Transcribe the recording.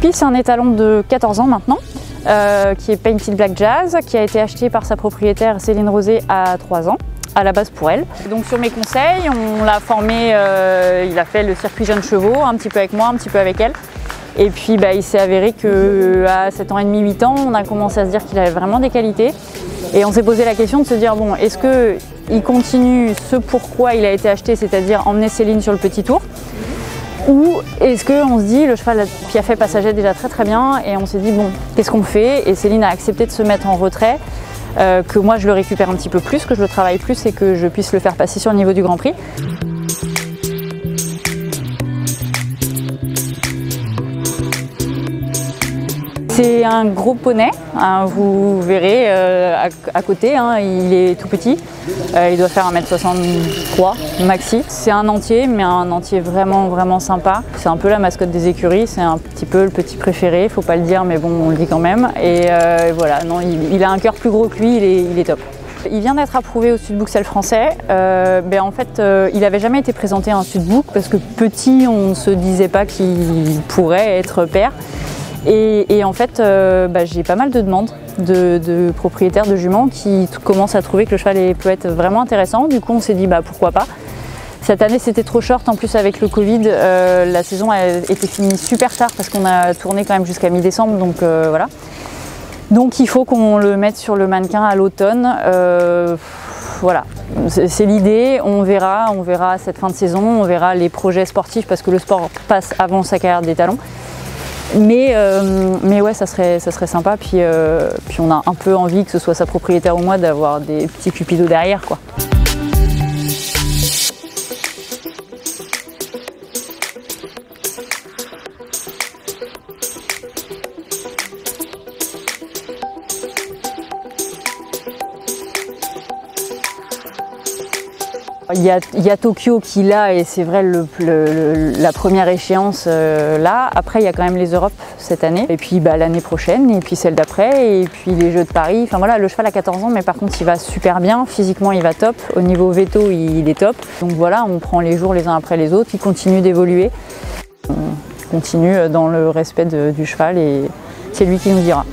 Puppy, c'est un étalon de 14 ans maintenant, qui est Painted Black Jazz, qui a été acheté par sa propriétaire Céline Rosé à 3 ans, à la base pour elle. Donc sur mes conseils, on l'a formé, il a fait le circuit jeunes chevaux, un petit peu avec moi, un petit peu avec elle. Et puis il s'est avéré qu'à 7 ans et demi, 8 ans, on a commencé à se dire qu'il avait vraiment des qualités. Et on s'est posé la question de se dire, bon, est-ce qu'il continue ce pourquoi il a été acheté, c'est-à-dire emmener Céline sur le petit tour, ou est-ce qu'on se dit, le cheval a fait passager déjà très très bien, et on s'est dit, bon, qu'est-ce qu'on fait? Et Céline a accepté de se mettre en retrait, que moi je le récupère un petit peu plus, que je le travaille plus et que je puisse le faire passer sur le niveau du Grand Prix. C'est un gros poney, hein, vous verrez à côté, hein, il est tout petit, il doit faire 1m63 maxi. C'est un entier, mais un entier vraiment sympa. C'est un peu la mascotte des écuries, c'est un petit peu le petit préféré, faut pas le dire, mais bon, on le dit quand même. Et voilà, non, il a un cœur plus gros que lui, il est top. Il vient d'être approuvé au Stud-Book Selle français. En fait, il n'avait jamais été présenté à un Stud-Book parce que petit, on ne se disait pas qu'il pourrait être père. Et en fait, j'ai pas mal de demandes de propriétaires de juments qui commencent à trouver que le cheval peut être vraiment intéressant. Du coup, on s'est dit pourquoi pas. Cette année, c'était trop short. En plus, avec le Covid, la saison a été finie super tard parce qu'on a tourné quand même jusqu'à mi-décembre. Donc voilà. Donc il faut qu'on le mette sur le mannequin à l'automne. Voilà, c'est l'idée. On verra cette fin de saison, on verra les projets sportifs parce que le sport passe avant sa carrière d'étalon. Mais ouais, ça serait sympa, puis on a un peu envie que ce soit sa propriétaire ou moi d'avoir des petits cupidots derrière, quoi. Il y a Tokyo qui là, et c'est vrai la première échéance là. Après il y a quand même les Europes cette année, et puis l'année prochaine, et puis celle d'après, et puis les Jeux de Paris. Enfin voilà, le cheval a 14 ans, mais par contre il va super bien, physiquement il va top, au niveau veto il est top. Donc voilà, on prend les jours les uns après les autres, il continue d'évoluer. On continue dans le respect du cheval et c'est lui qui nous dira.